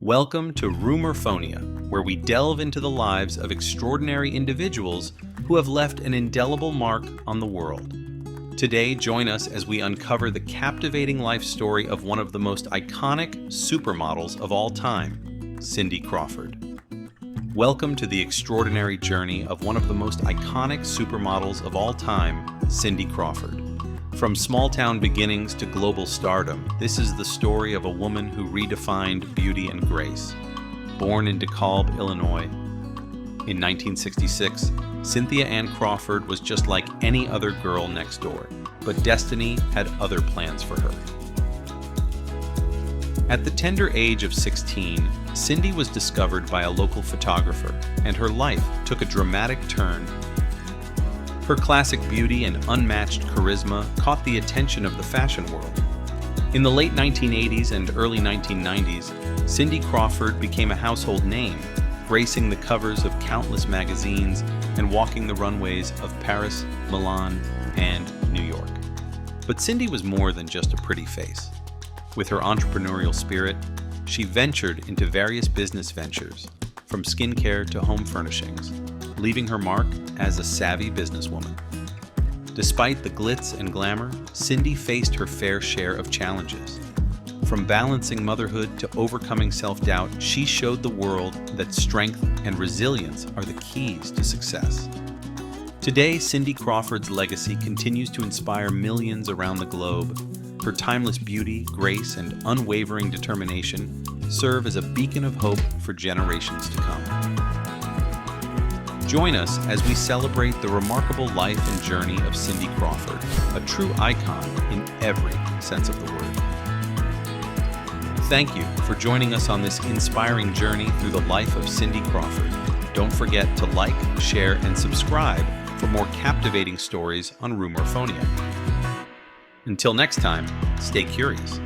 Welcome to Rumorphonia, where we delve into the lives of extraordinary individuals who have left an indelible mark on the world. Today, join us as we uncover the captivating life story of one of the most iconic supermodels of all time, Cindy Crawford. Welcome to the extraordinary journey of one of the most iconic supermodels of all time, Cindy Crawford. From small-town beginnings to global stardom, this is the story of a woman who redefined beauty and grace. Born in DeKalb, Illinois, in 1966, Cynthia Ann Crawford was just like any other girl next door, but destiny had other plans for her. At the tender age of 16, Cindy was discovered by a local photographer, and her life took a dramatic turn. Her classic beauty and unmatched charisma caught the attention of the fashion world. In the late 1980s and early 1990s, Cindy Crawford became a household name, gracing the covers of countless magazines and walking the runways of Paris, Milan, and New York. But Cindy was more than just a pretty face. With her entrepreneurial spirit, she ventured into various business ventures, from skincare to home furnishings, leaving her mark as a savvy businesswoman. Despite the glitz and glamour, Cindy faced her fair share of challenges. From balancing motherhood to overcoming self-doubt, she showed the world that strength and resilience are the keys to success. Today, Cindy Crawford's legacy continues to inspire millions around the globe. Her timeless beauty, grace, and unwavering determination serve as a beacon of hope for generations to come. Join us as we celebrate the remarkable life and journey of Cindy Crawford, a true icon in every sense of the word. Thank you for joining us on this inspiring journey through the life of Cindy Crawford. Don't forget to like, share, and subscribe for more captivating stories on Rumorphonia. Until next time, stay curious.